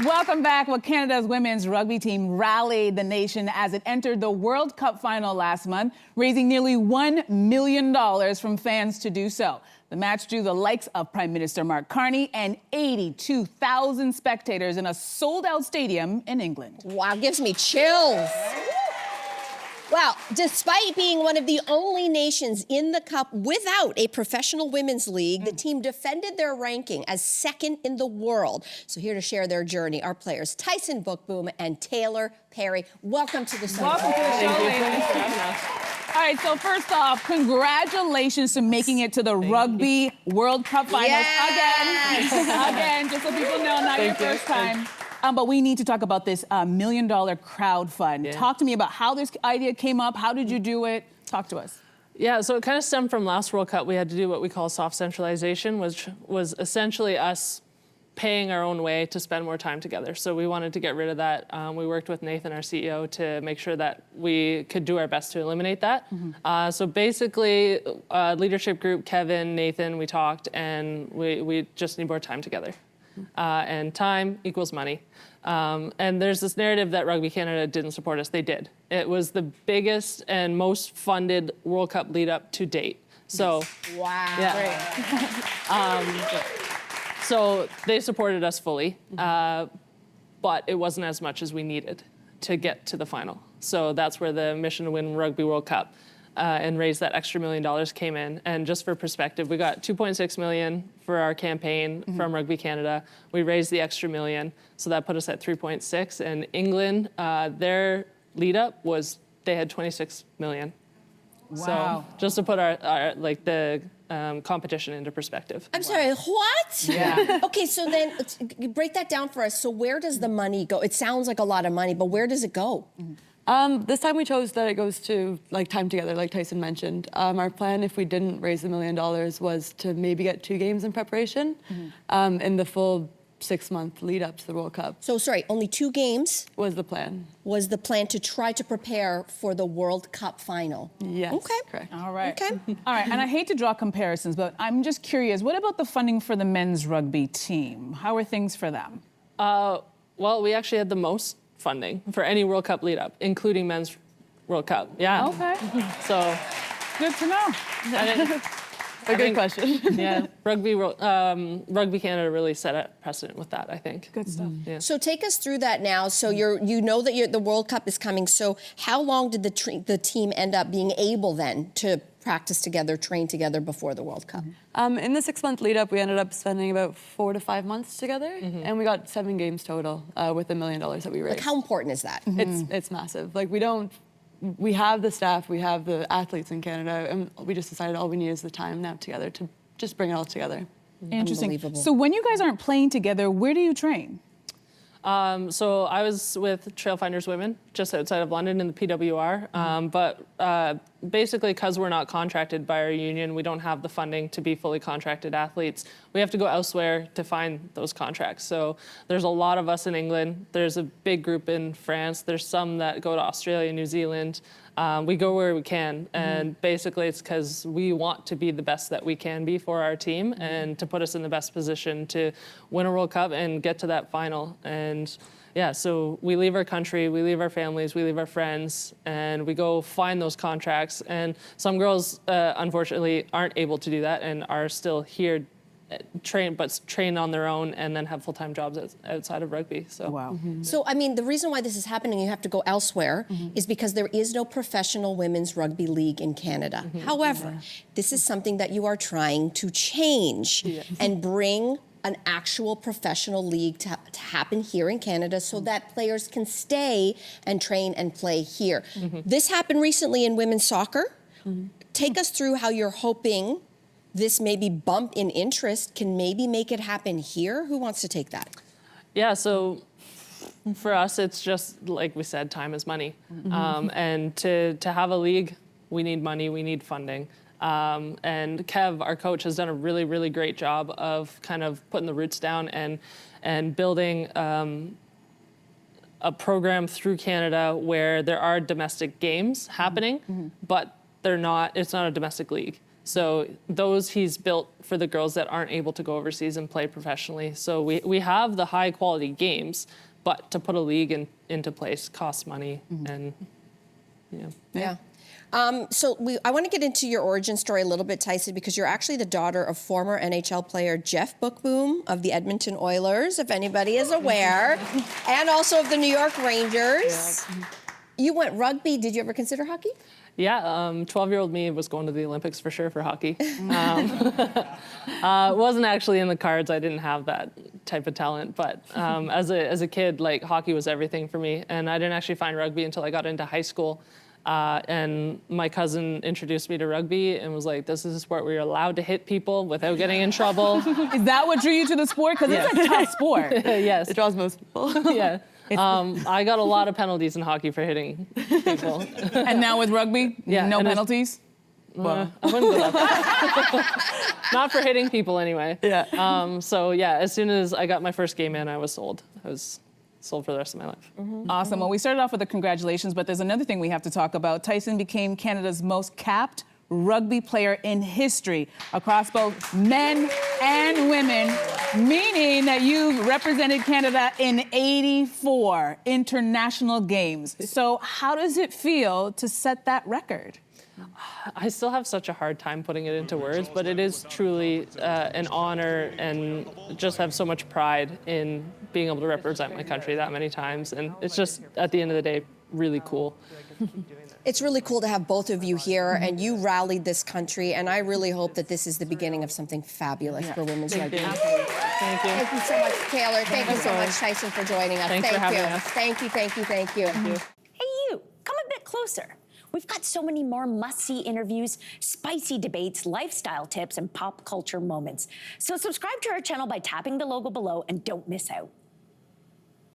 Welcome back. Well, Canada's women's rugby team rallied the nation as it entered the World Cup final last month, raising nearly $1 million from fans to do so. The match drew the likes of Prime Minister Mark Carney and 82,000 spectators in a sold-out stadium in England. Wow, gives me chills. Well, despite being one of the only nations in the Cup without a professional women's league, the team defended their ranking as second in the world. So here to share their journey, our players Tyson, Beukeboom, and Taylor Perry. Welcome to the show. Welcome to the show, ladies. All right, so first off, congratulations to making it to the Rugby World Cup finals again, just so people know, not your first time. But we need to talk about this $1 million crowdfund. Yeah. Talk to me about how this idea came up. How did you do it? Talk to us. Yeah, so it kind of stemmed from last World Cup. We had to do what we call soft centralization, which was essentially us paying our own way to spend more time together. So we wanted to get rid of that. We worked with Nathan, our CEO, to make sure that we could do our best to eliminate that. So basically, leadership group, Kevin, Nathan, we talked, and we just need more time together. And time equals money. And there's this narrative that Rugby Canada didn't support us. They did. It was the biggest and most funded World Cup lead up to date. So, wow. Yeah. So they supported us fully, but it wasn't as much as we needed to get to the final. So that's where the mission to win Rugby World Cup and raise that extra $1 million came in. And just for perspective, we got $2.6 million for our campaign from Rugby Canada. We raised the extra $1 million, so that put us at 3.6. And England, their lead up was they had 26 million. Wow. So just to put our like the competition into perspective. I'm sorry, what? Yeah. Okay, so then break that down for us. So where does the money go? It sounds like a lot of money, but where does it go? This time we chose that it goes to like time together, like Tyson mentioned. Our plan, if we didn't raise the $1 million, was to maybe get 2 games in preparation in the full 6-month lead up to the World Cup. So sorry, only 2 games Was the plan. was the plan to try to prepare for the World Cup final. Yes, Okay. correct. All right. Okay. All right, and I hate to draw comparisons, but I'm just curious, what about the funding for the men's rugby team? How are things for them? Well, we actually had the most funding for any World Cup lead up, including men's World Cup. Yeah. Okay, So, good to know. A good question. yeah, Rugby Canada really set a precedent with that, I think. Good stuff. Yeah. So take us through that now. So you know that the World Cup is coming. So how long did the team end up being able then to practice together, train together before the World Cup? In the 6-month lead up, we ended up spending about 4 to 5 months together, and we got 7 games total with $1 million that we raised. Like how important is that? It's massive. Like we have the staff, we have the athletes in Canada, and we just decided all we need is the time now together to just bring it all together. Interesting. Unbelievable. So when you guys aren't playing together, where do you train? So I was with Trailfinders Women just outside of London in the PWR, but basically because we're not contracted by our union, we don't have the funding to be fully contracted athletes. We have to go elsewhere to find those contracts. So there's a lot of us in England. There's a big group in France. There's some that go to Australia, New Zealand. We go where we can, and basically it's because we want to be the best that we can be for our team and to put us in the best position to win a World Cup and get to that final. And yeah, so we leave our country, we leave our families, we leave our friends, and we go find those contracts. And some girls, unfortunately, aren't able to do that and are still here train on their own and then have full-time jobs outside of rugby. So Wow. So, I mean, the reason why this is happening, you have to go elsewhere, is because there is no professional women's rugby league in Canada. However, this is something that you are trying to change and bring an actual professional league to happen here in Canada so that players can stay and train and play here. This happened recently in women's soccer. Take us through how you're hoping this maybe bump in interest can maybe make it happen here. Who wants to take that? yeah, so for us, it's just like we said, time is money. And to have a league, we need money, we need funding. And Kev, our coach, has done a really, really great job of kind of putting the roots down and building a program through Canada where there are domestic games happening, but it's not a domestic league. So those he's built for the girls that aren't able to go overseas and play professionally. So we have the high quality games, but to put a league into place costs money, and Yeah. So I want to get into your origin story a little bit, Tyson, because you're actually the daughter of former NHL player Jeff Beukeboom of the Edmonton Oilers, if anybody is aware, and also of the New York Rangers. Yeah. You went rugby. Did you ever consider hockey? Yeah, 12-year-old me was going to the Olympics for sure for hockey. It wasn't actually in the cards. I didn't have that type of talent, but as a kid, like, hockey was everything for me. And I didn't actually find rugby until I got into high school. And my cousin introduced me to rugby and was like, this is a sport where you're allowed to hit people without getting in trouble. Is that what drew you to the sport? Because it's a tough sport. Yes. It draws most people. Yeah. I got a lot of penalties in hockey for hitting people. And now with rugby, Yeah, no and penalties? I wouldn't go that far. Not for hitting people anyway. Yeah. So yeah, as soon as I got my first game in, I was sold. I was sold for the rest of my life. Awesome. Well, we started off with the congratulations, but there's another thing we have to talk about. Tyson became Canada's most capped rugby player in history across both men and women, meaning that you represented Canada in 84 international games. So how does it feel to set that record? I still have such a hard time putting it into words, but it is truly an honor, and just have so much pride in being able to represent my country that many times. And it's just, at the end of the day, really cool. It's really cool to have both of you here, and you rallied this country, and I really hope that this is the beginning of something fabulous for women's rugby. Thank you. Thank you so much, Taylor. Thank you so much, Tyson, for joining us. Thanks for having us. Thank you, thank you, thank you. Thank you. Hey, you, come a bit closer. We've got so many more must-see interviews, spicy debates, lifestyle tips, and pop culture moments. So subscribe to our channel by tapping the logo below and don't miss out.